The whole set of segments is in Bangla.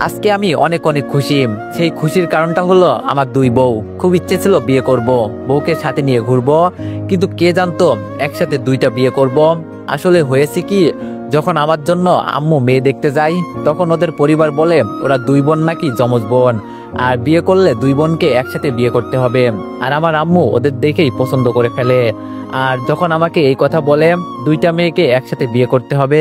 আজকে আমি অনেক অনেক খুশি। সেই খুশির কারণটা হলো আমার দুই বউ। খুব ইচ্ছে ছিল বিয়ে করব, বউকে সাথে নিয়ে ঘুরবো, কিন্তু কে জানতো একসাথে দুইটা বিয়ে করব। আসলে হয়েছে কি, যখন আমার জন্য আম্মু মেয়ে দেখতে যায়, তখন ওদের পরিবার বলে ওরা দুই বোন নাকি যমজ বোন, আর বিয়ে করলে দুই বোনকে একসাথে বিয়ে করতে হবে। আর আমার আম্মু ওদের দেখেই পছন্দ করে ফেলে। আর যখন আমাকে এই কথা বলে দুইটা মেয়েকে একসাথে বিয়ে করতে হবে,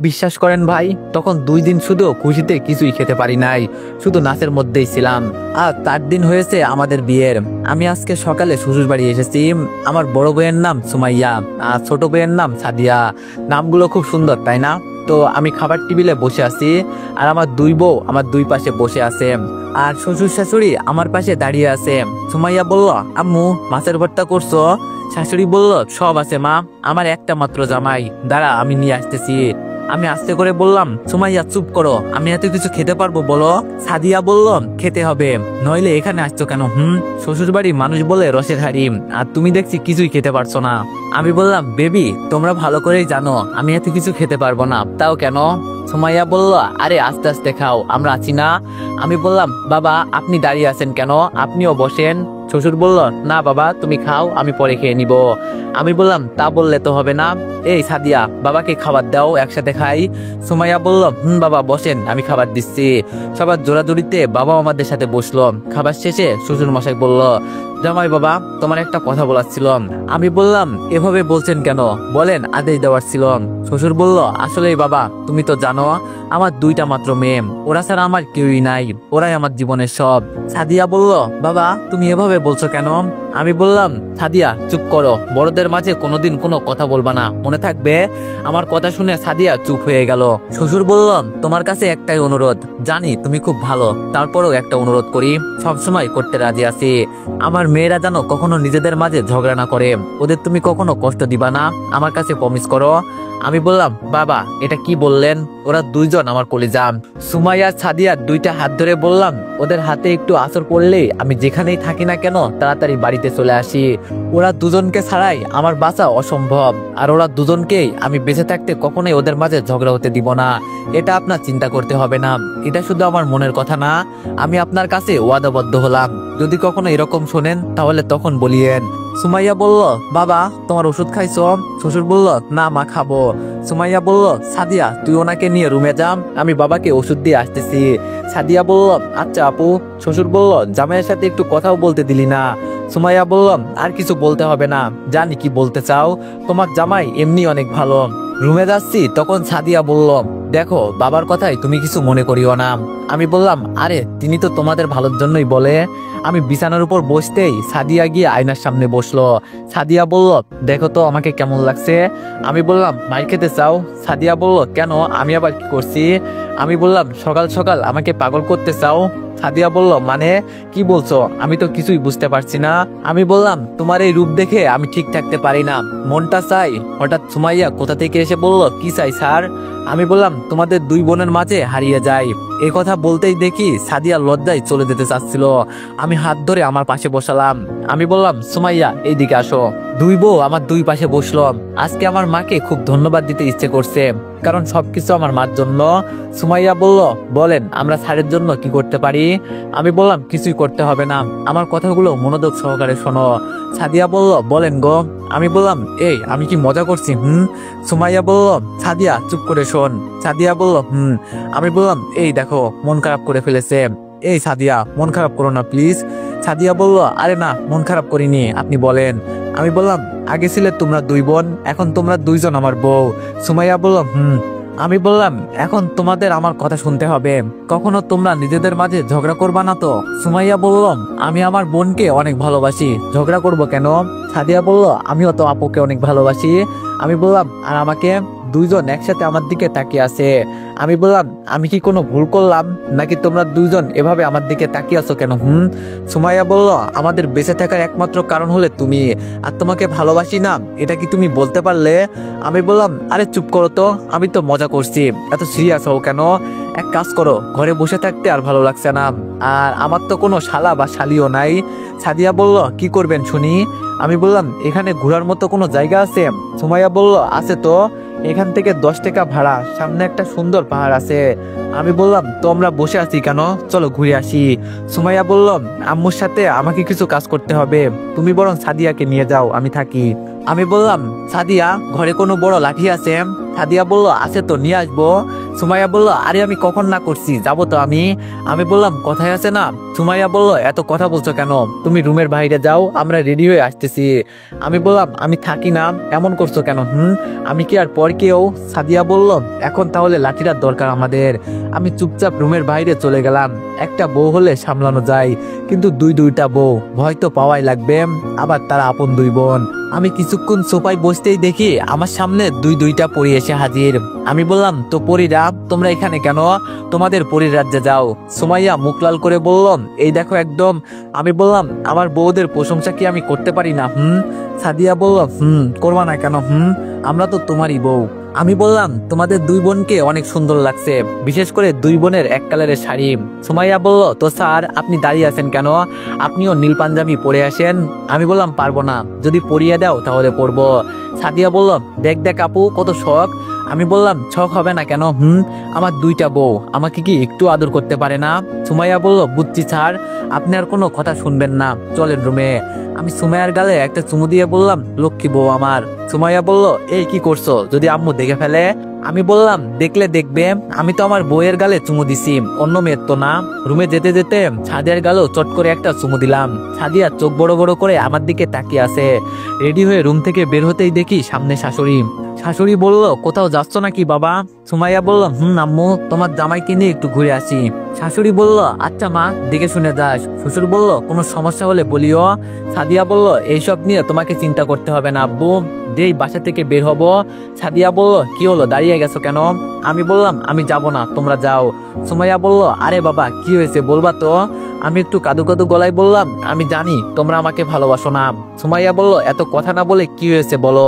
বিশ্বাস করেন ভাই, তখন 2 দিন শুধু খুশিতে কিছুই খেতে পারি নাই, শুধু নাচের মধ্যেই ছিলাম। আর 4 দিন হয়েছে আমাদের বিয়ের। আমি আজকে সকালে শ্বশুর বাড়ি এসেছি। আমার বড় বউয়ের নাম সুমাইয়া আর ছোট বউয়ের নাম সাদিয়া। নামগুলো খুব সুন্দর, তাই না? তো আমি খাবার টেবিলে বসে আছি, আর আমার দুই বউ আমার দুই পাশে বসে আছে, আর শ্বশুর শাশুড়ি আমার পাশে দাঁড়িয়ে আছে। সুমাইয়া বলল, আম্মু মাছের ভর্তা করছো? শাশুড়ি বলল, সব আছে মা, আমার একটা মাত্র জামাই, দাঁড়া আমি নিয়ে আসতেছি। আমি আস্তে করে বললাম, সুমাইয়া চুপ করো, আমি এত কিছু খেতে পারবো বলো? সাদিয়া বলল, খেতে হবে, নইলে এখানে আসছো কেন? শ্বশুর বাড়ি মানুষ বলে রসের হাড়ি, আর তুমি দেখছি কিছুই খেতে পারছো না। আমি বললাম, বেবি তোমরা ভালো করেই জানো আমি এত কিছু খেতে পারবো না, তাও কেন? সুমাইয়া বলল, আরে আস্তে আস্তে খাও, আমরা আছি না। আমি বললাম, বাবা আপনি দাঁড়িয়ে আছেন কেন, আপনিও বসেন। শ্বশুর বলল, না বাবা তুমি খাও, আমি পরে খেয়ে নিব। আমি বললাম, তা বললে তো হবে না, এই সাদিয়া বাবাকে খাবার দাও, একসাথে খাই। সুমাইয়া বলল, বাবা বসেন, আমি খাবার দিচ্ছি। সবার জোরাজুরিতে বাবা আমাদের সাথে বসলো। খাবার শেষে শ্বশুর মশাই বলল, জামাই বাবা তোমার একটা কথা বলার ছিল। আমি বললাম, এভাবে বলছেন কেন, বলেন, আদেশ দেওয়ার ছিল। শ্বশুর বলল, আসলে বাবা তুমি তো জানো আমার দুইটা মাত্র মেয়ে, ওরা ছাড়া আমার কেউই নাই, ওরাই আমার জীবনের সব। সাদিয়া বলল, বাবা তুমি এভাবে বলছো কেন? আমি বললাম, সাদিয়া চুপ করো, বড়দের মাঝে কোনোদিন কোনো কথা বলবা না, মনে থাকবে। আমার কথা শুনে সাদিয়া চুপ হয়ে গেল। শ্বশুর বলল, তোমার কাছে একটাই অনুরোধ, জানি তুমি খুব ভালো, তারপরেও একটা অনুরোধ করি, সবসময় করতে রাজি আছি। আমার মেয়েরা যেন কখনো নিজেদের মাঝে ঝগড়া না করে, ওদের তুমি কখনো কষ্ট দিবা না, আমার কাছে প্রমিস করো। আমি বললাম, বাবা এটা কি বললেন, ওরা দুইজন আমার কলিজা। সুমাইয়া সাদিয়া দুইটা হাত ধরে বললাম, ওদের হাতে একটু আসর পড়লেই আমি যেখানেই থাকি না কেন তাড়াতাড়ি বাড়িতে চলে আসি। ওরা দুজনকে ছাড়াই আমার বাঁচা অসম্ভব, আর ওরা দুজনকেই আমি বেঁচে থাকতে কখনোই ওদের মাঝে ঝগড়া হতে দিব না। এটা আপনার চিন্তা করতে হবে না, এটা শুধু আমার মনের কথা না, আমি আপনার কাছে ওয়াদাবদ্ধ হলাম। যদি কখনো এরকম শোনেন তাহলে তখন বলিয়েন। সুমাইয়া বলল, বাবা তোমার ওষুধ খাইছো? শ্বশুর বলল, না মা খাবো। সুমাইয়া বলল, সাদিয়া তুই ওনাকে নিয়ে রুমে যা, আমি বাবাকে ওষুধ দিয়ে আসতেছি। সাদিয়া বলল, আচ্ছা আপু। শ্বশুর বলল, জামাইয়ের সাথে একটু কথাও বলতে দিলি না। সুমাইয়া বলল, আর কিছু বলতে হবে না, জানি কি বলতে চাও, তোমার জামাই এমনি অনেক ভালো। রুমে যাচ্ছি তখন সাদিয়া বলল, দেখো বাবার কথাই তুমি কিছু মনে করিও না। আমি বললাম, আরে তিনি তো তোমাদের ভালোর জন্যই বলে। আমি বিছানার উপর বসতেই সাদিয়া গিয়ে আয়নার সামনে বসলো। সাদিয়া বলল, দেখো তো আমাকে কেমন লাগছে। আমি বললাম, মার খেতে চাও? সাদিয়া বলল, কেন, আমি আবার কি করছি? আমি বললাম, সকাল সকাল আমাকে পাগল করতে চাও? সাদিয়া বলল, মানে কি বলছো, আমি তো কিছুই বুঝতে পারছি না। আমি বললাম, তোমার এই রূপ দেখে আমি ঠিক থাকতে পারি না, মনটা চাই। হঠাৎ সুমাইয়া কোথা থেকে এসে বলল, কি চাই স্যার? আমি বললাম, তোমাদের দুই বোনের মাঝে হারিয়ে যাই। এই কথা বলতেই দেখি সাদিয়া লজ্জায় চলে যেতে চাচ্ছিল। আমি হাত ধরে আমার পাশে বসালাম। আমি বললাম, সুমাইয়া এইদিকে আসো। দুই বউ আমার দুই পাশে বসলো। আজকে আমার মাকে খুব ধন্যবাদ দিতে ইচ্ছে করছে, কারণ সবকিছু আমার মার জন্য। সুমাইয়া বলল, বলেন আমরা স্যারের জন্য কি করতে পারি? আমি বললাম, কিছুই করতে হবে না, আমার কথাগুলো মনোযোগ সহকারে শোনো। সাদিয়া বলল, বলেন গো। আমি বললাম, এই আমি কি মজা করছি? সুমাইয়া বলল, সাদিয়া চুপ করে শোন। সাদিয়া বলল, আমি বললাম, এই দেখো মন খারাপ করে ফেলেছে। এই সাদিয়া মন খারাপ করো না প্লিজ। সাদিয়া বলল, আরে না মন খারাপ করিনি, আপনি বলেন। আমি বললাম, আগে ছিলে তোমরা দুই বোন, এখন তোমরা দুইজন আমার বউ। সুমাইয়া বলল, আমি বললাম, এখন তোমাদের আমার কথা শুনতে হবে, কখনো তোমরা নিজেদের মাঝে ঝগড়া করবা না তো? সুমাইয়া বলল, আমি আমার বোনকে অনেক ভালোবাসি, ঝগড়া করব কেন? সাদিয়া বলল, আমিও তো আপুকে অনেক ভালোবাসি। আমি বললাম, আর আমাকে? দুইজন একসাথে আমার দিকে তাকিয়ে আছে। আমি বললাম, আমি কি কোনো ভুল করলাম, নাকি তোমরা দুইজন এভাবে আমার দিকে তাকিয়ে আছো কেন? সুমাইয়া বলল, আমাদের বেঁচে থাকার একমাত্র কারণ হলে তুমি, আর তোমাকে ভালোবাসি না, এটা কি তুমি বলতে পারলে? আমি বললাম, আরে চুপ করো তো, আমি তো মজা করছি, এত সিরিয়াস হও কেন? এক কাজ করো, ঘরে বসে থাকতে আর ভালো লাগছে না, আর আমার তো কোনো শালা বা শালিও নাই। সাদিয়া বলল, কি করবেন শুনি? আমি বললাম, এখানে ঘোরার মতো কোনো জায়গা আছে? সুমাইয়া বলল, আছে তো, এখান থেকে 10 টাকা ভাড়া, সামনে একটা সুন্দর পাহাড় আছে। আমি বললাম তোমরা বসে আছি কেন, চলো ঘুরে আসি। সুমাইয়া বলল আম্মুর সাথে আমাকে কিছু কাজ করতে হবে, তুমি বরং সাদিয়াকে নিয়ে যাও, আমি থাকি। আমি বললাম সাদিয়া ঘরে কোনো বড় লাঠি আছে? সাদিয়া বলল আছে তো, নিয়ে আসবো। সুমাইয়া বলল আরে আমি কখন না করছি, যাবো তো আমি। আমি বললাম কথায় আছে না। সুমাইয়া বলল এত কথা বলছো কেন, তুমি রুমের বাইরে যাও, আমরা রেডি হয়ে আসতেছি। আমি বললাম আমি থাকি না, এমন করছো কেন? আমি কি আর পর কেউ? সাদিয়া বলল এখন তাহলে লাঠিটার দরকার আমাদের। আমি চুপচাপ রুমের বাইরে চলে গেলাম। একটা বউ হলে সামলানো যায়, কিন্তু দুইটা বউ ভয় তো পাওয়াই লাগবে, আবার তারা আপন দুই বোন। আমি কিছুক্ষণ সোফায় বসতেই দেখি আমার সামনে দুইটা পরী এসে হাজির। আমি বললাম তো পরীরা তোমরা এখানে কেন, তোমাদের পরীর রাজ্যে যাও। সুমাইয়া মুখ লাল করে বলল এই দেখো একদম। আমি বললাম আমার বউদের প্রশংসা কি আমি করতে পারি না? সাদিয়া বলল করবা না কেন? আমরা তো তোমারই বউ। আমি বললাম তোমাদের দুই বোনকে অনেক সুন্দর লাগছে, বিশেষ করে দুই বোনের এক কালারের শাড়ি। সুমাইয়া বলল তো স্যার আপনি দাঁড়িয়ে আছেন কেন, আপনিও নীল পাঞ্জাবি পরে আসেন। আমি বললাম পারবো না, যদি পরিয়ে দাও তাহলে পরবো। সাদিয়া বলল দেখ দেখ আপু কত শখ। আমি বললাম শখ হবে না কেন? আমার দুইটা বউ, আমাকে কি একটু আদর করতে পারে না? সুমাইয়া বলল বুঝছি স্যার, আপনি আর কোনো কথা শুনবেন না, চলেন রুমে। আমি সুমাইয়ার গালে একটা চুমু দিয়ে বললাম লক্ষ্মী বউ আমার। সুমাইয়া বলল এই কি করছো, যদি আম্মু দেখে ফেলে? আমি বললাম দেখলে দেখবে, আমি তো আমার বউয়ের গালে চুমু দিছি, অন্য মেয়ের তো না। রুমে যেতে যেতে সাদিয়ার গালেও চট করে একটা চুমু দিলাম। সাদিয়া চোখ বড় বড় করে আমার দিকে তাকিয়ে আছে। রেডি হয়ে রুম থেকে বের হতেই দেখি সামনে শাশুড়ি। শাশুড়ি বলল কোথাও যাচ্ছ নাকি বাবা? সুমাইয়া বলল আম্মু তোমার জামাইকে নিয়ে একটু ঘুরে আসি। শাশুড়ি বলল আচ্ছা মা, দেখে শুনে যাস। শ্বশুর বলল কোনো সমস্যা হলে বলিও। সাদিয়া বলল এইসব নিয়ে তোমাকে চিন্তা করতে হবে না আব্বু, যেই বাসা থেকে বের হব। সাদিয়া বলল কি হলো, দাঁড়িয়ে গেছো কেন? আমি বললাম আমি যাব না, তোমরা যাও। সুমাইয়া বলল আরে বাবা কি হয়েছে বলবা তো? আমি একটু কাদু কাদু গলায় বললাম আমি জানি তোমরা আমাকে ভালোবাসো না। সুমাইয়া বলল এত কথা না বলে কি হয়েছে বলো।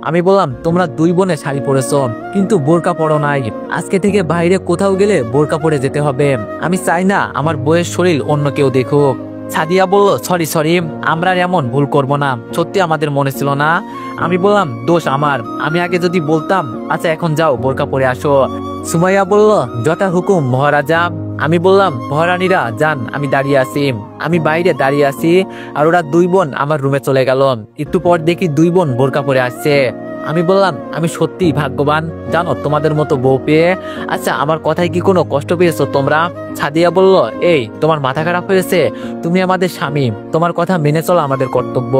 আমি বললাম তোমরা দুই বোনে শাড়ি পরেছো, কিন্তু বোরকা পরো নাই। আজকে থেকে বাইরে কোথাও গেলে বোরকা পরে যেতে হবে, আমি চাই না আমার বউয়ের শরীর অন্য কেউ দেখুক। সাদিয়া বলল সরি, আমরা আর এমন ভুল করব না, সত্যি আমাদের মনে ছিল না। আমি বললাম দোষ আমার, আমি আগে যদি বলতাম। আচ্ছা এখন যাও বোরকা পরে আসো। সুমাইয়া বলল যথা হুকুম মহারাজা। আমি বললাম মহারানীরা যান, আমি দাঁড়িয়ে আছি। আমি বাইরে দাঁড়িয়ে আছি আর ওরা দুই বোন আমার রুমে চলে গেল। একটু পর দেখি দুই বোন বোরকা পরে আসছে। আমি বললাম আমি সত্যি ভাগ্যবান জানো তোমাদের মতো বউ পেয়ে। আচ্ছা আমার কথায় কি কোনো কষ্ট পেয়েছো তোমরা? সাদিয়া বলল এই তোমার মাথা খারাপ হয়েছে, তুমি আমাদের স্বামী, তোমার কথা মেনে চলো আমাদের কর্তব্য।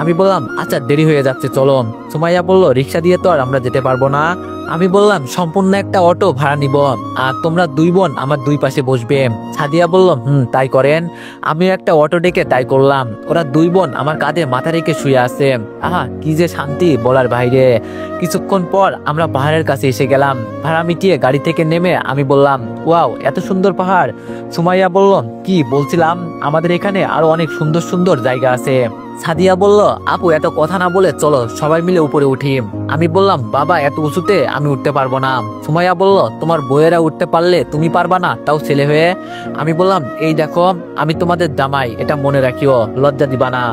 আমি বললাম আচ্ছা দেরি হয়ে যাচ্ছে চলো। সুমাইয়া বলল রিক্সা দিয়ে তো আর আমরা যেতে পারবো না। আমি বললাম সম্পূর্ণ একটা অটো ভাড়া নিব, আর তোমরা দুই বোন আমার দুই পাশে বসবে। সাদিয়া বলল তাই করেন। আমি একটা অটো ডেকে তাই করলাম। ওরা দুই বোন আমার কাঁধে মাথা রেখে শুয়ে আছে। আহা কি যে শান্তি বলার বাইরে। কিছুক্ষণ পর আমরা পাহাড়ের কাছে এসে গেলাম। ভাড়া মিটিয়ে গাড়ি থেকে নেমে আমি বললাম ওয়াও এত সুন্দর পাহাড়। সুমাইয়া বলল কি বলছিলাম, আমাদের এখানে আরো অনেক সুন্দর সুন্দর জায়গা আছে। সাদিয়া বলল আপু এত কথা না বলে চলো সবাই মিলে উপরে উঠি। আমি বললাম বাবা এত উঁচুতে আমি উঠতে পারবো না। সুমাইয়া বলল তোমার বউয়েরা উঠতে পারলে তুমি পারবা না, তাও ছেলে হয়ে? আমি বললাম এই দেখো আমি তোমাদের জামাই, এটা মনে রাখিও, লজ্জা দিবা না।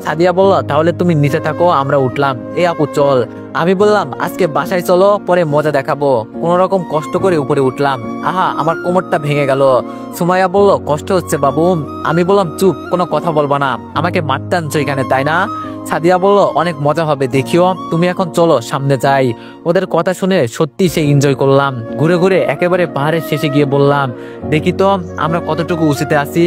সাদিয়া বলল তাহলে তুমি নিচে থাকো, আমরা উঠলাম। এই আপু চল। আমি বললাম আজকে বাসায় চলো, পরে মজা দেখাবো। কোন রকম কষ্ট করে উপরে উঠলাম। আহা আমার কোমরটা ভেঙে গেল। সুমাইয়া বলল কষ্ট হচ্ছে বাবু। আমি বললাম চুপ, কোনো কথা বলবা না, আমাকে মারতে আনছো এখানে তাই না? সাদিয়া বলল অনেক মজা হবে দেখিও, তুমি এখন চলো সামনে যাই। ওদের কথা শুনে সত্যি সে এনজয় করলাম। ঘুরে ঘুরে একেবারে পাহাড়ের শেষে গিয়ে বললাম দেখি তো আমরা কতটুকু উঁচুতে আছি।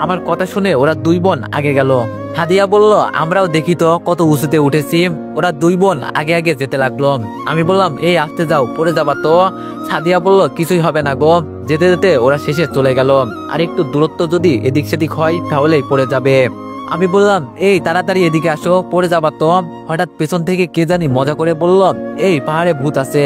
আমার কথা শুনে ওরা দুই বোন আগে গেল। সাদিয়া বলল আমরাও দেখি তো কত উঁচুতে উঠেছি। ওরা দুই বোন আগে আগে যেতে লাগলো। আমি বললাম এই আসতে যাও, পড়ে যাবা তো। সাদিয়া বলল কিছুই হবে না গো। যেতে যেতে ওরা শেষে চলে গেল। আর একটু দূরত্ব যদি এদিক সেদিক হয় তাহলেই পড়ে যাবে। আমি বললাম এই তাড়াতাড়ি এদিকে আসো, পড়ে যাবা তো। হঠাৎ পেছন থেকে কে জানি মজা করে বলল এই পাহাড়ে ভূত আছে।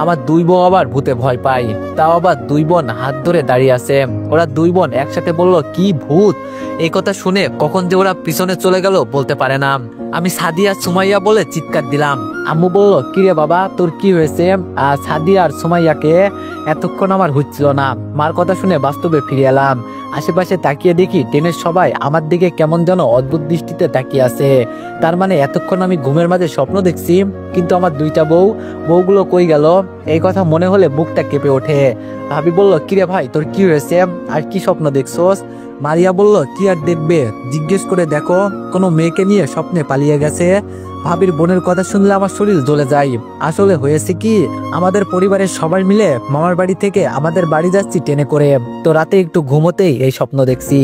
আমার দুই বউ আবার ভূতে ভয় পাই, তাও আবার দুই বোন হাত ধরে দাঁড়িয়ে আছে। ওরা দুই বোন একসাথে বলল কি ভূত। এই কথা শুনে কখন যে ওরা পিছনে চলে গেল বলতে পারে না। আমি সাদিয়া সুমাইয়া বলে চিৎকার দিলাম। আম্মু বলল কিরে বাবা তোর কি হয়েছে? আর সাদিয়া আর সুমাইয়াকে এতক্ষণ আমার হচ্ছিল না। মার কথা শুনে বাস্তবে ফিরে এলাম। আশেপাশে তাকিয়ে দেখি ট্রেনের সবাই আমার দিকে কেমন যেন অদ্ভুত দৃষ্টিতে তাকিয়ে আছে। তার মানে এতক্ষণ আমি ঘুমের মাঝে স্বপ্ন দেখছি। কিন্তু আমার দুইটা বউগুলো কই গেল? এই কথা মনে হলে বুকটা কেঁপে ওঠে। ভাবি বলল, কিরে ভাই, তোর কি হয়েছে আর কি স্বপ্ন দেখছোস? মারিয়া বলল, কি আর দেখবে, জিজ্ঞেস করে দেখো, কোনো মেয়েকে নিয়ে স্বপ্নে পালিয়ে গেছে। ভাবির বোনের কথা শুনলে আমার শরীর জ্বলে যায়। আসলে হয়েছে কি, আমাদের পরিবারের সবাই মিলে মামার বাড়ি থেকে আমাদের বাড়ি যাচ্ছি ট্রেনে করে। তো রাতে একটু ঘুমোতেই এই স্বপ্ন দেখছি।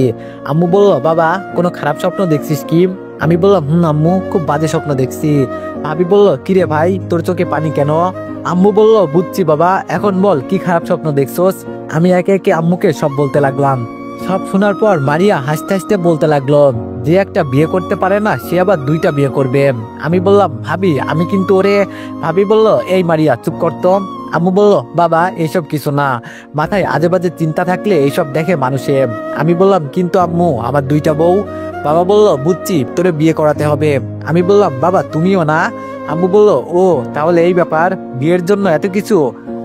আম্মু বলল, বাবা কোনো খারাপ স্বপ্ন দেখছিস কি? আমি বললাম, আম্মু খুব বাজে স্বপ্ন দেখছি। ভাবি বলল, কিরে ভাই, তোর চোখে পানি কেন? আম্মু বলল, বুঝছি বাবা, এখন বল কি খারাপ স্বপ্ন দেখছোস। আমি একে একে আম্মুকে সব বলতে লাগলাম। সব শোনার পর মারিয়া হাসতে হাসতে বলতে লাগলো, যে একটা বিয়ে করতে পারে না সে আবার দুইটা বিয়ে করবে। আমি বললাম, ভাবি আমি কিন্তু ওরে। ভাবি বলল, এই মারিয়া চুপ করতো। আম্মু বলল, বাবা এসব কিছু না, মাথায় আজে বাজে চিন্তা থাকলে এইসব দেখে মানুষে। আমি বললাম, কিন্তু আম্মু আমার দুইটা বউ। বাবা বলল, বুঝছি, তোরে বিয়ে করাতে হবে। আমি বললাম, বাবা তুমিও না? আম্মু বলল, ও তাহলে এই ব্যাপার, বিয়ের জন্য এত কিছু।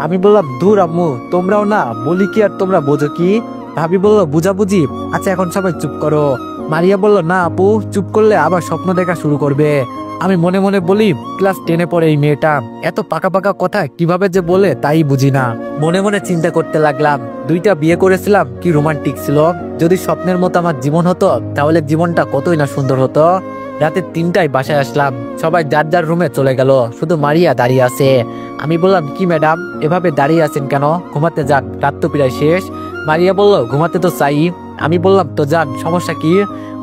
আমি বললাম, দূর আম্মু, তোমরাও না, বলি কি আর তোমরা বোঝো কি? ভাবি বলল, বুঝাবুঝি, আচ্ছা এখন সবাই চুপ করো। মারিয়া বলল, না আপু, চুপ করলে আবার স্বপ্ন দেখা শুরু করবে। আমি মনে মনে বলি, ক্লাস 10-এ পড়ে এই মেয়েটা এত পাকা পাকা কথা কিভাবে যে বলে তাই বুঝি না। মনে মনে চিন্তা করতে লাগলাম, দুইটা বিয়ে করেছিলাম, কি রোমান্টিক ছিল। যদি স্বপ্নের মতো আমার জীবন হতো তাহলে জীবনটা কতই না সুন্দর হতো। রাতে 3টায় বাসায় আসলাম। সবাই যার যার রুমে চলে গেল, শুধু মারিয়া দাঁড়িয়ে আছে। আমি বললাম, কি ম্যাডাম এভাবে দাঁড়িয়ে আছেন কেন? ঘুমাতে যান, রাত তো প্রায় শেষ। মারিয়া বলল, ঘুমাতে তো চাই। আমি বললাম, তো যান, সমস্যা কি?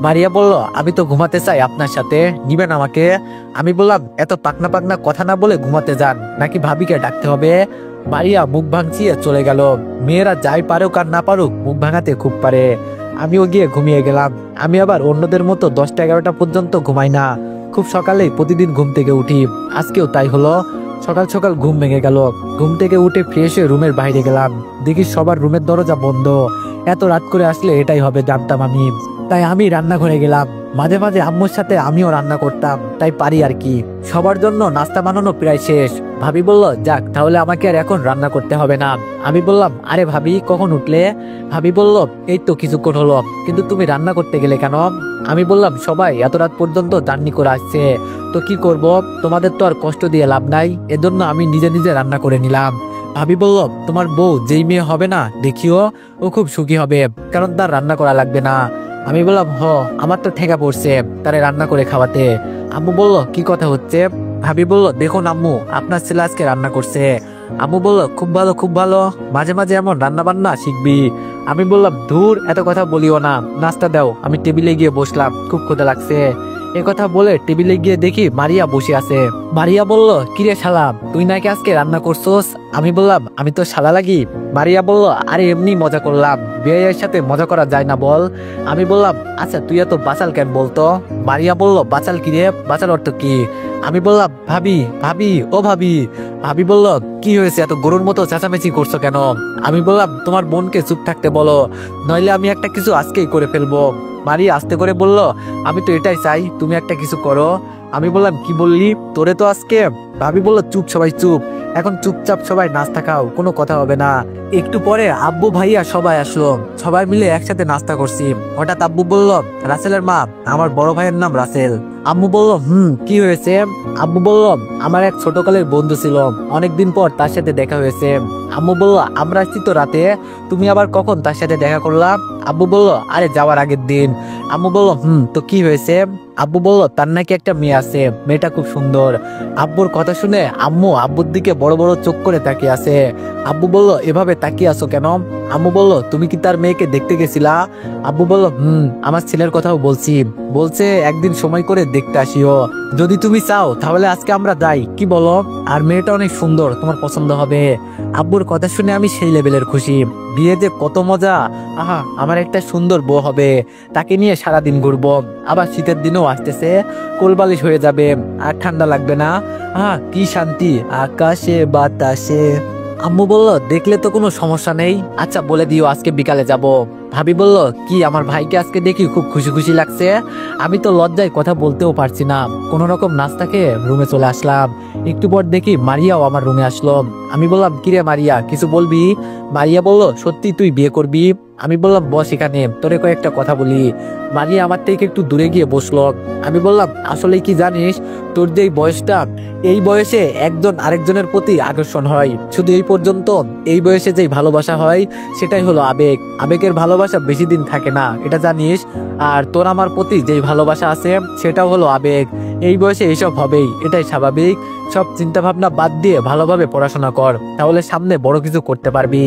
মারিয়া বলল, আমি তো ঘুমাতে চাই আপনার সাথে, নিবেন আমাকে? আমি বললাম, এত পাকনা পাকনা কথা না বলে ঘুমাতে যান, নাকি ভাবিকে ডাকতে হবে? মারিয়া মুখ ভাঙচিয়ে চলে গেল। মেয়েরা যাই পারুক আর না পারুক, মুখ ভাঙাতে খুব পারে। আমিও গিয়ে ঘুমিয়ে গেলাম। আমি আবার অন্যদের মতো 10টা-11টা পর্যন্ত ঘুমাই না। খুব সকালেই প্রতিদিন ঘুম থেকে উঠি। আজকেও তাই হলো। সকাল সকাল ঘুম ভেঙে গেল। ঘুম থেকে উঠে ফ্রেশ হয়ে রুমের বাইরে গেলাম। দেখি সবার রুমের দরজা বন্ধ। এত রাত করে আসলে এটাই হবে জানতাম আমি। তাই আমি রান্নাঘরে গেলাম। মাঝে মাঝে আম্মুর সাথে আমিও রান্না করতাম, তাই পারি আর কি। সবার জন্য নাস্তা বানানো প্রায় শেষ। ভাবি বলল, যাক তাহলে আমাকে আর এখন রান্না করতে হবে না। আমি বললাম, আরে ভাবি কখন উঠলে? ভাবি বলল, এই তো কিছুক্ষণ হলো, কিন্তু তুমি রান্না করতে গেলে কেন? আমি বললাম, সবাই এত রাত পর্যন্ত জার্নি করে আসছে, তো কি করব, তোমাদের তো আর কষ্ট দিয়ে লাভ নাই, এজন্য আমি নিজে নিজে রান্না করে নিলাম। ভাবি বলল, তোমার বউ যেই মেয়ে হবে না দেখিও, ও খুব সুখী হবে, কারণ তার রান্না করা লাগবে না। আমি বললাম, আমার তো ঠেকা পড়ছে তারে রান্না করে খাওয়াতে। আম্মু বলল, কি কথা হচ্ছে? ভাবি বলল, দেখুন আম্মু, আপনার ছেলে আজকে রান্না করছে। আম্মু বলল, খুব ভালো খুব ভালো, মাঝে মাঝে এমন রান্না বান্না শিখবি। আমি বললাম, ধুর এত কথা বলিও না, নাস্তা দাও। আমি টেবিলে গিয়ে বসলাম, খুব ক্ষুধা লাগছে। কথা বলে টেবিলে গিয়ে দেখি মারিয়া বসে আছে। মারিয়া বলল, কিরে শালা, তুই নাকি আজকে রান্না করছোস? আমি বললাম, আমি তো শালা লাগি? মারিয়া বলল, আরে এমনি মজা করলাম, বিয়ের সাথে মজা করা যায় না বল? আমি বললাম, আচ্ছা তুই এত বাচাল কেন বলতো? মারিয়া বলল, বাচাল কি রে, বাচাল অর্থ কি? আমি বললাম, ভাবি ভাবি ও ভাবি। ভাবি বলল, কি হয়েছে, এত গরুর মতো চেঁচামেচি করছো কেন? আমি বললাম, তোমার বোনকে চুপ থাকতে বলো, নইলে আমি একটা কিছু আজকেই করে ফেলবো। মারিয়া আস্তে করে বলল, আমি তো এটাই চাই তুমি একটা কিছু করো। আমি বললাম, কি বললি, তোরে তো আজকে। ভাবি বলল, চুপ সবাই চুপ, এখন চুপচাপ সবাই নাস্তা খাও, কোনো কথা হবে না। একটু পরে আব্বু ভাইয়া সবাই আসলো। সবাই মিলে একসাথে নাস্তা করছি। হঠাৎ আব্বু বলল, রাসেলের মা, আমার বড় ভাইয়ের নাম রাসেল। আম্মু বলল, কি হয়েছে? আব্বু বলল, আমার এক ছোটকালের বন্ধু ছিল, অনেকদিন পর তার সাথে দেখা হয়েছে। আম্মু বলল, আমরা আসছি তো রাতে, তুমি আবার কখন তার সাথে দেখা করলাম? আব্বু বলল, আরে যাওয়ার আগের দিন। আম্মু বলল, তো কি হয়েছে? আব্বু বলল, তার নাকি একটা মেয়ে আছে, মেয়েটা খুব সুন্দর। আব্বুর কথা শুনে আম্মু আব্বুর দিকে বড় বড় চোখ করে তাকিয়ে আছে। আব্বু বলল, এভাবে তাকিয়ে আছো কেন? আম্মু বলল, তুমি কি তার মেয়েকে দেখতে গেছিলা? আব্বু বলল, আমার ছেলের কথাও বলছে একদিন সময় করে দেখতে আসিও, যদি তুমি চাও তাহলে আজকে আমরা যাই, কি বলো? আর মেয়েটা অনেক সুন্দর, তোমার পছন্দ হবে। আব্বুর কথা শুনে আমি সেই লেভেলের খুশি। বিয়ে যে কত মজা, আহা, আমার একটা সুন্দর বউ হবে, তাকে নিয়ে সারাদিন ঘুরবো। আবার শীতের দিনও আসতেছে, কোলবালিশ হয়ে যাবে, আর ঠান্ডা লাগবে না। আহা কি শান্তি, আকাশে বাতাসে। আম্মু বলল, দেখলে তো কোনো সমস্যা নেই, আচ্ছা বলে দিও আজকে বিকালে যাব। ভাবি বলল, কি আমার ভাইকে আজকে দেখি খুব খুশি খুশি লাগছে। আমি তো লজ্জায় কথা বলতেও পারছি না, কোনো রকম নাস্তা খেয়ে রুমে চলে আসলাম। একটু পর দেখি মারিয়াও আমার রুমে আসলো। আমি বললাম, কিরে মারিয়া, কিছু বলবি? মারিয়া বলল, সত্যি তুই বিয়ে করবি? আমি বললাম, বস এখানে, তোরে কয়েকটা কথা বলি। মারিয়া আমার থেকে একটু দূরে গিয়ে বসলো। আমি বললাম, আসলে কি জানিস, তোর যে বয়সটা, এই বয়সে একজন আরেকজনের প্রতি আকর্ষণ হয়, শুধু এই পর্যন্ত। এই বয়সে যেই ভালোবাসা হয় সেটাই হলো আবেগ। আবেগের ভালোবাসা বেশি দিন থাকে না, এটা জানিস। আর তোর আমার প্রতি যেই ভালোবাসা আছে সেটাও হলো আবেগ। এই বয়সে এইসব হবেই, এটাই স্বাভাবিক। সব চিন্তা ভাবনা বাদ দিয়ে ভালোভাবে পড়াশোনা কর, তাহলে সামনে বড় কিছু করতে পারবি।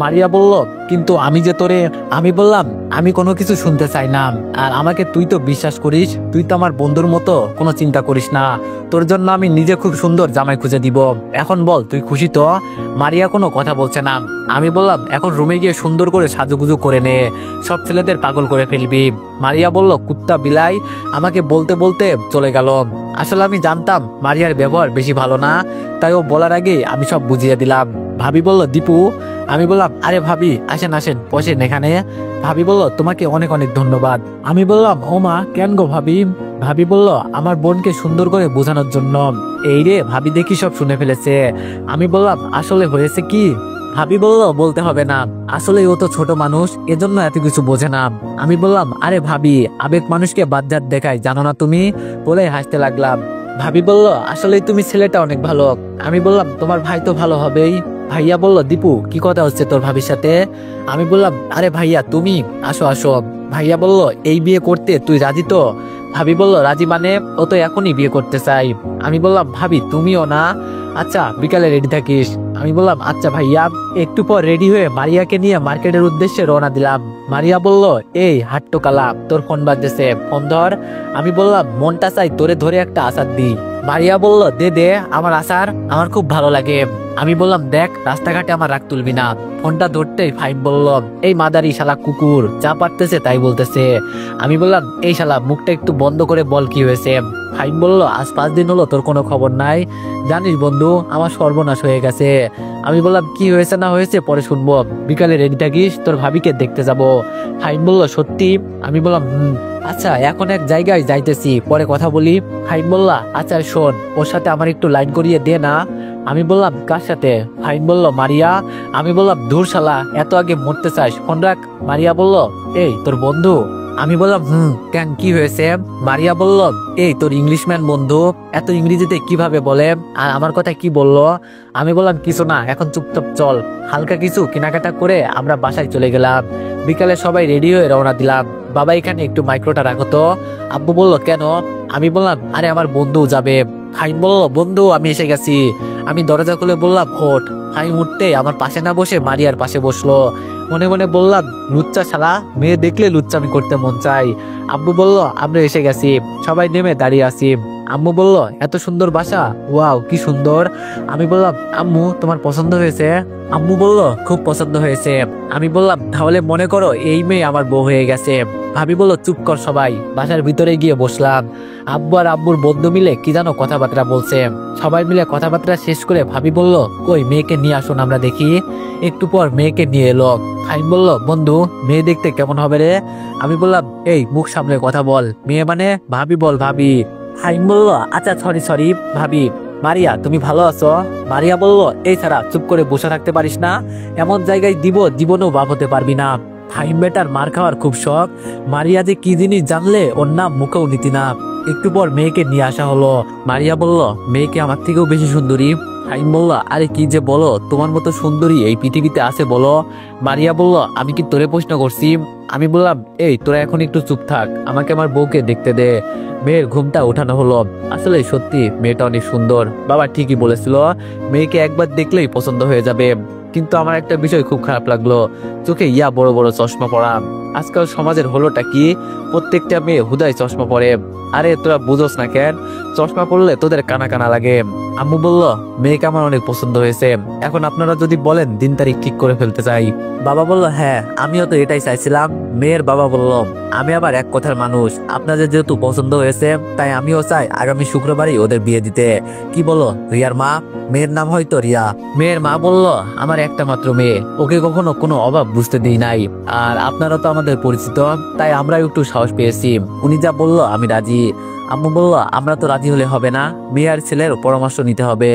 মারিয়া বলল, কিন্তু আমি যে তোরে। আমি বললাম, আমি কোনো কিছু শুনতে চাই না। আর আমাকে তুই তো বিশ্বাস করিস, তুই তো আমার বন্ধুর মতো, কোনো চিন্তা করিস না। তোর জন্য আমি নিজে খুব সুন্দর জামাই খুঁজে দিব। এখন বল, তুই খুশি তো? মারিয়া কোনো কথা বলছে না। আমি বললাম, এখন রুমে গিয়ে সুন্দর করে সাজুগুজু করে নে, সব ছেলেদের পাগল করে ফেলবি। মারিয়া বলল, কুত্তা বিলাই, আমাকে বলতে বলতে চলে গেল। আসলে আমি জানতাম মারিয়ার ব্যবহার বেশি ভালো না, তাই ও বলার আগে আমি সব বুঝিয়ে দিলাম। ভাবি বলল, দীপু। আমি বললাম, আরে ভাবি, আসেন আসেন, বসেন এখানে। ভাবি বলল, তোমাকে অনেক অনেক ধন্যবাদ। আমি বললাম, ও মা, কেন গো ভাবি? ভাবি বলল, আমার বোনকে সুন্দর করে বোঝানোর জন্য। এই রে, ভাবি দেখি সব শুনে ফেলেছে। আমি বললাম, আসলে হয়েছে কি? ভাবি বলল, বলতে হবে না, আসলে ও তো ছোট মানুষ, এজন্য এত কিছু বোঝে না। আমি বললাম, আরে ভাবি, আবেগ মানুষকে বাদজাত দেখায়, জানো না তুমি? বলে হাসতে লাগলাম। ভাবি বলল, আসলে তুমি ছেলেটা অনেক ভালো। আমি বললাম, তোমার ভাই তো ভালো হবেই। ভাইয়া বলল, দীপু, কি কথা হচ্ছে তোর ভাবির সাথে? আমি বললাম, আরে ভাইয়া তুমি আসো আসো। ভাইয়া বলল, এই বিয়ে করতে তুই রাজি তো? ভাবি বলল, রাজি মানে? ও তো এখনই বিয়ে করতে চাই। আমি বললাম, ভাবি তুমিও না? আচ্ছা, বিকালে রেডি থাকিস। আমি বললাম, আচ্ছা ভাইয়া। একটু পর রেডি হয়ে মারিয়াকে নিয়ে মার্কেটের উদ্দেশ্যে রওনা দিলাম। মারিয়া বলল, এই হাট্টো কালা, তোর ফোন বাজতেছে, ফোন ধর। আমি বললাম, মনটা চাই তোরে ধরে একটা আচার দি। মারিয়া বলল, দে দে, আমার আচার আমার খুব ভালো লাগে। আমি বললাম, দেখ, রাস্তাঘাটে আমার রাগ তুলবি না। ফোনটা ধরতেই ফাইম বলল, এই মাদারি শালা কুকুর, যা পারতেছে তাই বলতেছে। আমি বললাম, এই শালা, মুখটা একটু বন্ধ করে বল, কি হয়েছে? ফাইম বলল, আজ 5 দিন হলো তোর কোনো খবর নাই। জানিস বন্ধু, আমার সর্বনাশ হয়ে গেছে। আমি বললাম, কি হয়েছে না হয়েছে পরে শুনবো, বিকালে রেডি থাকিস, তোর ভাবিকে দেখতে যাব। ফাইম বলল, সত্যি? আমি বললাম, আচ্ছা, এখন এক জায়গায় যাইতেছি, পরে কথা বলি। ফাইম বলল, আচ্ছা শোন, ওর সাথে আমার একটু লাইন করিয়ে দে না। আমি বললাম, কার সাথে? ফাইম বলল, মারিয়া। আমি বললাম, ধুর শালা, এত আগে মরতে চাস, ফোন রাখ। মারিয়া বলল, এই তোর বন্ধু? আমি বললাম, কেন, কি হয়েছে? মারিয়া বলল, এই তোর ইংলিশম্যান বন্ধু এত ইংরেজিতে কিভাবে বলে, আর আমার কথা কি বললো? আমি বললাম, কিছু না, এখন চুপচাপ চল। হালকা কিছু কেনাকাটা করে আমরা বাসায় চলে গেলাম। বিকালে সবাই রেডি হয়ে রওনা দিলাম। বাবা, এখানে একটু মাইক্রোটা রাখো তো। আব্বু বলল, কেন? আমি বললাম, আরে আমার বন্ধু যাবে। ফাইম বলল, বন্ধু আমি এসে গেছি। আমি দরজা খুলে বললাম, ওঠ। ফাইম উঠতে আমার পাশে না বসে মারিয়ার পাশে বসলো। মনে মনে বললাম, লুচ্চা শালা, মেয়ে দেখলে লুচ্চামি করতে মন চাই। আব্বু বলল, আমরা এসে গেছি। সবাই নেমে দাঁড়িয়ে আছি। আম্মু বলল, এত সুন্দর বাসা, ওয়াও কি সুন্দর। আমি বললাম, আম্মু তোমার পছন্দ হয়েছে? আম্মু বলল, খুব পছন্দ হয়েছে। আমি বললাম, তাহলে মনে করো এই মেয়ে আমার বউ হয়ে গেছে। ভাবি বলল, চুপ কর সবাই। বাসার ভিতরে গিয়ে বসলাম। আব্বু আর আব্বুর বন্ধু মিলে কি জানো কথাবার্তা বলছে। সবাই মিলে কথাবার্তা শেষ করে ভাবি বলল, কই মেয়েকে নিয়ে আসুন, আমরা দেখি। একটু পর মেয়েকে নিয়ে এলো। ফাইম বলল, বন্ধু, মেয়ে দেখতে কেমন হবে রে? আমি বললাম, এই মুখ সামলে কথা বল, মেয়ে মানে? ভাবি বল, ভাবি। ফাইম বলল, আচ্ছা সরি সরি, ভাবি। মারিয়া, তুমি ভালো আছো? মারিয়া বলল, এই ছাড়া চুপ করে বসে থাকতে পারিস না? এমন জায়গায় দিব, জীবনেও বাপ হতে পারবি না। ফাইম বেটার মার খাওয়ার খুব শখ। মারিয়া যে কি জিনিস জানলে ওর নাম মুখেও নিতি না। একটু পর মেয়েকে নিয়ে আসা হলো। মারিয়া বলল, মেয়েকে আমার থেকেও বেশি সুন্দরী। ফাইম বলল, আরে কি যে বলো, তোমার মতো সুন্দরী এই পৃথিবীতে আছে বলো? মারিয়া বলল, আমি কি তোরে প্রশ্ন করছি? আমি বললাম, এই তোরা এখন একটু চুপ থাক, আমাকে আমার বউকে দেখতে দে। মেয়ের ঘুমটা ওঠানো হলো। আসলে সত্যি মেয়েটা অনেক সুন্দর, বাবা ঠিকই বলেছিল, মেয়েকে একবার দেখলেই পছন্দ হয়ে যাবে। কিন্তু আমার একটা বিষয় খুব খারাপ লাগলো, চোখে ইয়া বড় বড় চশমা পরা। আজকাল সমাজের হলোটা কি, প্রত্যেকটা মেয়ে হুদায় চশমা পরে। আরে তোরা বুঝোস না কেন, চশমা পরলে তোদের কানা কানা লাগে। আম্মু বলল, মেয়েকে আমার অনেক পছন্দ হয়েছে, এখন আপনারা যদি বলেন দিন তারিখ ঠিক করে ফেলতে চাই। বাবা বলল, হ্যাঁ আমিও তো এটাই চাইছিলাম। মেয়ের বাবা বলল, আমি আবার এক কথার মানুষ, আপনাদের যেহেতু পছন্দ হয়েছে তাই আমিও চাই আগামী শুক্রবারই ওদের বিয়ে দিতে। কি বলো রিয়ার মা? মেয়ের নাম হয়তো রিয়া। মেয়ের মা বলল, আমার একটা মাত্র মেয়ে, ওকে কখনো কোনো অভাব বুঝতে দিই নাই, আর আপনারা তো আমাদের পরিচিত, তাই আমরা একটু সাহস পেয়েছি। উনি যা বলল আমি রাজি। আম্মু বলল, আমরা তো রাজি হলে হবে না, মেয়ে আর ছেলের পরামর্শ নিতে হবে।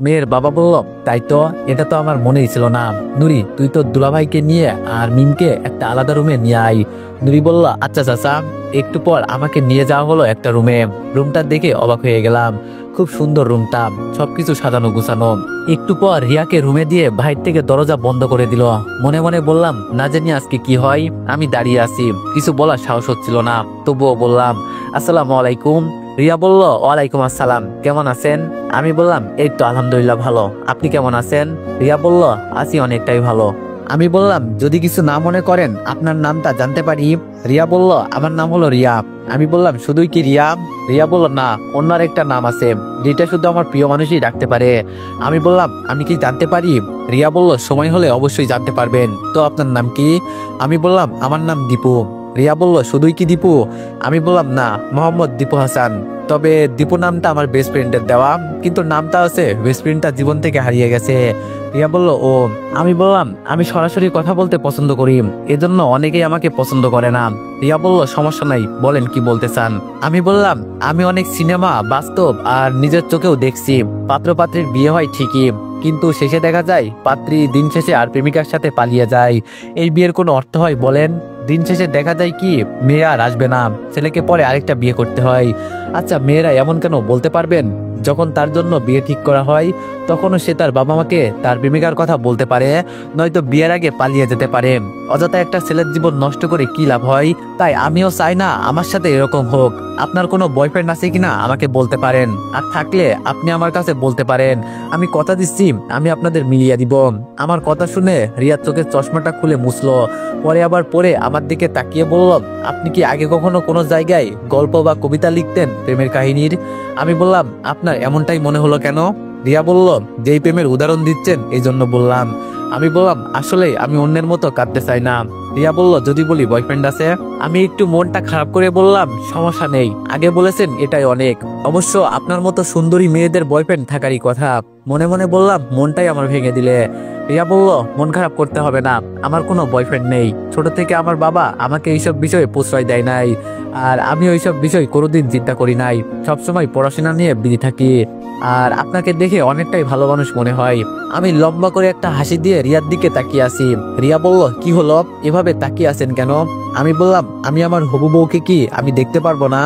মেয়ের বাবা বলল, তাই তো, এটা তো আমার মনেই ছিল না। নুরি, তুই তো দুলাভাইকে নিয়ে আর মিমকে একটা আলাদা রুমে নিয়ে আয়। নুরি বলল, আচ্ছা চাচা। একটু পর আমাকে নিয়ে যাওয়া হলো একটা রুমে। রুমটা দেখে অবাক হয়ে গেলাম, খুব সুন্দর রুমটা, সবকিছু সাজানো গুছানো। একটু পর রিয়াকে রুমে দিয়ে বাইরে থেকে দরজা বন্ধ করে দিল। মনে মনে বললাম, না জানি আজকে কি হয়। আমি দাঁড়িয়ে আছি, কিছু বলার সাহস হচ্ছিল না, তবুও বললাম, আসসালামু আলাইকুম। রিয়া বলল, ওয়ালাইকুম আসসালাম, কেমন আছেন? আমি বললাম, এই তো আলহামদুলিল্লাহ ভালো, আপনি কেমন আছেন? রিয়া বলল, আছি অনেকটাই ভালো। আমি বললাম, যদি কিছু না মনে করেন আপনার নামটা জানতে পারি? রিয়া বলল, আমার নাম হলো রিয়া। আমি বললাম, শুধুই কি রিয়া? রিয়া বলল, না, অন্য একটা নাম আছে, যেটা শুধু আমার প্রিয় মানুষই রাখতে পারে। আমি বললাম, আমি কি জানতে পারি? রিয়া বলল, সময় হলে অবশ্যই জানতে পারবেন। তো আপনার নাম কি? আমি বললাম, আমার নাম দীপু। রিয়া বলল, শুধুই কি দীপু? আমি বললাম, না, মোহাম্মদ দীপু হাসান। তবে দীপু নামটা আমার বেস্ট ফ্রেন্ডের দেওয়া, কিন্তু নামটা আছে বেস্ট ফ্রেন্ডটা জীবন থেকে হারিয়ে গেছে। রিয়া বলল, ও। আমি বললাম, আমি সরাসরি কথা বলতে পছন্দ করি, এজন্য অনেকেই আমাকে পছন্দ করে না। রিয়া বলল, সমস্যা নাই, বলেন কি বলতে চান। আমি বললাম, আমি অনেক সিনেমা, বাস্তব আর নিজের চোখেও দেখছি, পাত্র পাত্রীর বিয়ে হয় ঠিকই, কিন্তু শেষে দেখা যায় পাত্রী দিন শেষে আর প্রেমিকার সাথে পালিয়ে যায়। এই বিয়ের কোনো অর্থ হয় বলেন? দিন শেষে দেখা যায় কি, মেয়ে আর আসবে না, ছেলেকে পরে আরেকটা বিয়ে করতে হয়। আচ্ছা, মেয়েরা এমন কেন বলতে পারবেন? যখন তার জন্য বিয়ে ঠিক করা হয় তখনও সে তার বাবা মাকে তার প্রেমিকার কথা বলতে পারে, নয়তো বিয়ের আগে পালিয়ে যেতে পারে। অযথা একটা ছেলের জীবন নষ্ট করে কি লাভ হয়? তাই আমিও চাই না আমার সাথে এরকম হোক। আপনার কোনো বয়ফ্রেন্ড আছে কিনা আমাকে বলতে পারেন, আর থাকলে আপনি আমার কাছে বলতে পারেন। আমি কথা দিচ্ছি, আমি আপনাদের মিলিয়ে দিব। আমার কথা শুনে রিয়ার চোখের চশমাটা খুলে মুছলো, পরে আবার পরে আমার দিকে তাকিয়ে বলল, আপনি কি আগে কখনো কোনো জায়গায় গল্প বা কবিতা লিখতেন প্রেমের কাহিনীর? আমি বললাম, আপনার এমনটাই মনে হলো কেন? রিয়া বলল, যেই প্রেমের উদাহরণ দিচ্ছেন এই জন্য বললাম। আমি বললাম, আসলে আমি অন্যের মতো কাঁদতে চাই না। রিয়া বলল, যদি বলি বয়ফ্রেন্ড আছে? আমি একটু মনটা খারাপ করে বললাম, সমস্যা নেই, আগে বলেছেন এটাই অনেক। অবশ্য আপনার মতো সুন্দরী মেয়েদের বয়ফ্রেন্ড থাকারই কথা। মনে মনে বললাম, মনটাই আমার ভেঙে দিলে। রিয়া বলল, মন খারাপ করতে হবে না, আমার কোনো বয়ফ্রেন্ড নেই। ছোট থেকে আমার বাবা আমাকে এইসব বিষয়ে প্রশ্রয় দেয় নাই, আর আমি ওইসব বিষয় কোনোদিন চিন্তা করি নাই, সবসময় পড়াশোনা নিয়ে বিজি থাকি। আর আপনাকে দেখে অনেকটাই ভালো মানুষ মনে হয়। আমি লম্বা করে একটা হাসি দিয়ে রিয়ার দিকে তাকিয়ে আছি। রিয়া বলল, কি হলো, এভাবে তাকিয়ে আছেন কেন? আমি বললাম, আমি আমার হবু বউকে কি আমি দেখতে পারবো না?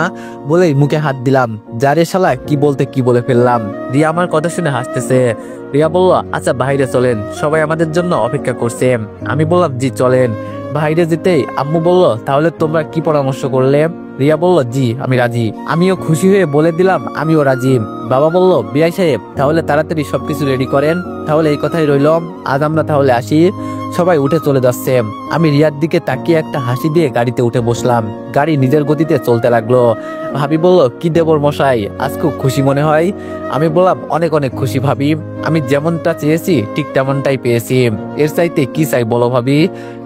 বলেই মুখে হাত দিলাম, যারে শালা কি বলতে কি বলে ফেললাম। রিয়া আমার কথা শুনে হাসতেছে। রিয়া বলল, আচ্ছা বাইরে চলেন, সবাই আমাদের জন্য অপেক্ষা করছে। আমি বললাম, জি চলেন। বাইরে যেতেই আম্মু বলল, তাহলে তোমরা কি পরামর্শ করলে? রিয়া বলল, জি আমি রাজি। আমিও খুশি হয়ে বলে দিলাম, আমিও রাজি। বাবা বলল, বিআই সাহেব তাহলে তাড়াতাড়ি সবকিছু রেডি করেন। তাহলে এই কথাই রইল, আজ আমরা তাহলে আসি। সবাই উঠে চলে যাচ্ছে। আমি রিয়ার দিকে তাকিয়ে একটা হাসি দিয়ে গাড়িতে উঠে বসলাম। গাড়ি নিজের গতিতে চলতে লাগলো। ভাবি বলল, কি দেবর মশাই, আজ খুব খুশি মনে হয়? আমি বললাম, অনেক অনেক খুশি ভাবি, আমি যেমনটা চেয়েছি ঠিক তেমনটাই পেয়েছি, এর চাইতে কি চাই বলো ভাবি?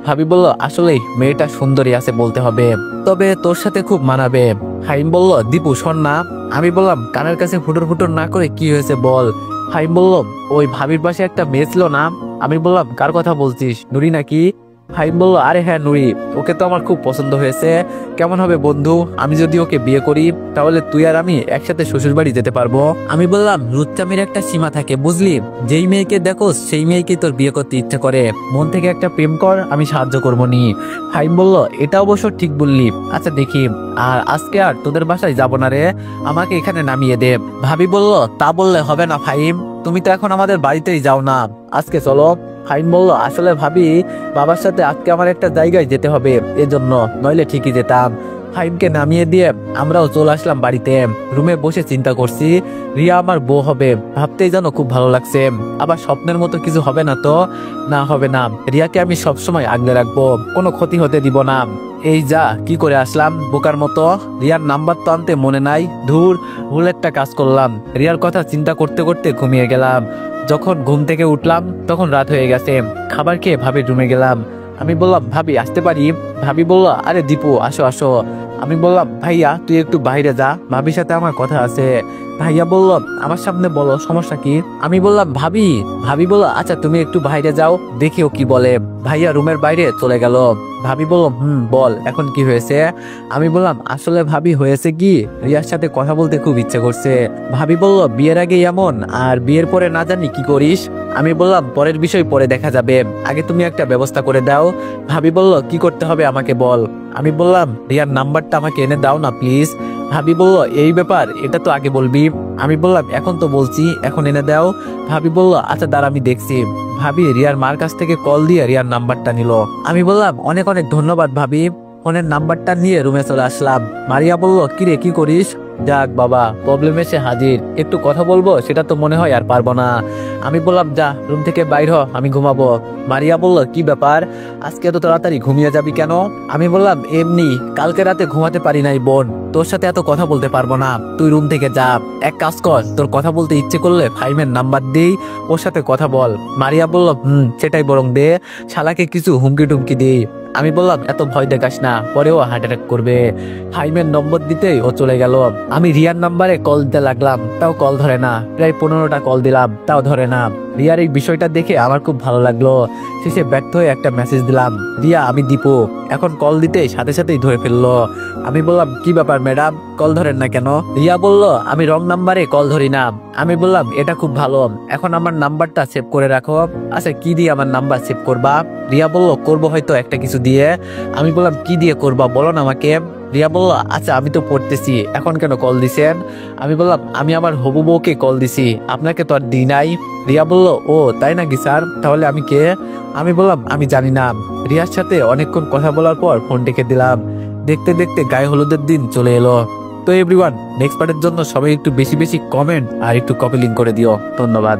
ভাবি বলল, আসলে মেয়েটা সুন্দরী আছে বলতে হবে, তবে তোর সাথে খুব মানাবে। হাইম বলল, দীপু শোন না। আমি বললাম, কানের কাছে ফুটুর ফুটুর না করে কি হয়েছে বল। হাইম বলল, ওই ভাবির পাশে একটা মেয়ে ছিল না? আমি বললাম, কার কথা বলছিস, নুরি নাকি? হাইম বলল, আরে হ্যাঁ নুরি, ওকে তো আমার খুব পছন্দ হয়েছে। কেমন হবে বন্ধু, আমি যদি ওকে বিয়ে করি তাহলে তুই আর আমি একসাথে শ্বশুর বাড়ি যেতে পারবো। আমি বললাম, লুচ্চামির একটা সীমা থাকে বুঝলি, যেই মেয়েকে দেখোস সেই মেয়েকে তোর বিয়ে করতে ইচ্ছে করে, মন থেকে একটা প্রেম কর, আমি সাহায্য করবো নি। হাইম বলল, এটা অবশ্য ঠিক বললি, আচ্ছা দেখি। আর আজকে আর তোদের বাসায় যাবো না রে, আমাকে এখানে নামিয়ে দে। ভাবি বলল, তা বললে হবে না ফাহিম, তুমি তো এখন আমাদের বাড়িতেই যাও না, আজকে চলো। ফাহিম বলল, আসলে ভাবি, বাবার সাথে আজকে আমার একটা জায়গায় যেতে হবে, এজন্য, নইলে ঠিকই যেতাম। ফাহিমকে নামিয়ে দিয়ে আমরাও চলে আসলাম বাড়িতে। রুমে বসে চিন্তা করছি, রিয়া আমার বউ হবে, ভাবতেই যেন খুব ভালো লাগছে। আবার স্বপ্নের মতো কিছু হবে না তো? না হবে না, রিয়াকে আমি সবসময় আগলে রাখবো, কোনো ক্ষতি হতে দিব না। এই যা কি করে আসলাম বোকার মতো, রিয়ার নাম্বার তো আনতে মনে নাই, ধুর ভুল একটা কাজ করলাম। রিয়ার কথা চিন্তা করতে করতে ঘুমিয়ে গেলাম। যখন ঘুম থেকে উঠলাম তখন রাত হয়ে গেছে। খাবার খেয়ে ভাবির রুমে গেলাম। আমি বললাম ভাবি আসতে পারি? ভাবি বলল আরে দীপু আসো আসো। আমি বললাম ভাইয়া তুই একটু বাইরে যা, ভাবির সাথে আমার কথা আছে। ভাইয়া বলল আমার সামনে বলো সমস্যা কি? আমি বললাম ভাবি। ভাবি বলল আচ্ছা তুমি একটু বাইরে যাও, দেখিও কি বলে। ভাইয়া রুমের বাইরে চলে গেল। ভাবি বলল বল এখন কি হয়েছে? আমি বললাম আসলে ভাবি হয়েছে কি, রিয়ার সাথে কথা বলতে খুব ইচ্ছে করছে। ভাবি বলল বিয়ের আগে এমন, আর বিয়ের পরে না জানি কি করিস। আমি বললাম পরের বিষয় পরে দেখা যাবে, আগে তুমি একটা ব্যবস্থা করে দাও। ভাবি বলল কি করতে হবে আমাকে বল। আমি বললাম রিয়ার নাম্বারটা আমাকে এনে দাও না প্লিজ। ভাবি বলল এই ব্যাপার, এটা তো আগে বলবি। আমি বললাম এখন তো বলছি, এখন এনে দাও। ভাবি বলল আচ্ছা দাঁড়া আমি দেখছি। ভাবি রিয়ার মার কাছ থেকে কল দিয়ে রিয়ার নাম্বারটা নিল। আমি বললাম অনেক অনেক ধন্যবাদ ভাবি। ফোনের নাম্বারটা নিয়ে রুমে চলে আসলাম। মারিয়া বলল কিরে কি করিস? যাক বাবা প্রবলেম এসে হাজির, একটু কথা বলবো সেটা তো মনে হয় আর পারবো না। আমি বললাম যা রুম থেকে বাইর হ, আমি ঘুমাবো। মারিয়া বলল কি ব্যাপার, আজকে এত তাড়াতাড়ি ঘুমিয়ে যাবি কেন? আমি বললাম এমনি, কালকে রাতে ঘুমাতে পারি নাই বোন, তোর সাথে এত কথা বলতে পারবো না, তুই রুম থেকে যা। এক কাজ কর, তোর কথা বলতে ইচ্ছে করলে ফাইমের নাম্বার দিই, ওর সাথে কথা বল। মারিয়া বলল সেটাই বরং দে, শালাকে কিছু হুমকি টুমকি দিই। আমি বললাম এত ভয় দেখাস না, পরেও হার্ট অ্যাটাক করবে। ফাইমের নম্বর দিতেই ও চলে গেল। আমি রিয়ার নাম্বারে কল দিতে লাগলাম, তাও কল ধরে না। প্রায় 15টা কল দিলাম, তাও ধরে না। রিয়ার এই বিষয়টা দেখে আমার খুব ভালো লাগলো। শেষে ব্যর্থ হয়ে একটা মেসেজ দিলাম, রিয়া আমি দীপু। এখন কল দিতে সাথে সাথেই ধরে ফেললো। আমি বললাম কি ব্যাপার ম্যাডাম, কল ধরেন না কেন? রিয়া বলল আমি রং নাম্বারে কল ধরি না। আমি বললাম এটা খুব ভালো, এখন আমার নাম্বারটা সেভ করে রাখো। আচ্ছা কি দিয়ে আমার নাম্বার সেভ করবা? রিয়া বলল করবো হয়তো একটা কিছু দিয়ে। আমি বললাম কি দিয়ে করবা বলো না আমাকে। রিয়া বলল আচ্ছা আমি তো পড়তেছি, এখন কেন কল দিছেন? আমি বললাম আমি আমার হবু বউকে কল দিছি, আপনাকে তো আর দিই নাই। রিয়া বলল ও তাই নাকি স্যার, তাহলে আমি কে? আমি বললাম আমি জানি না। রিয়ার সাথে অনেকক্ষণ কথা বলার পর ফোন রেখে দিলাম। দেখতে দেখতে গায়ে হলুদের দিন চলে এলো। তো এভরিওয়ান নেক্সট পার্টের জন্য সবাই একটু বেশি বেশি কমেন্ট আর একটু কপি লিঙ্ক করে দিও। ধন্যবাদ।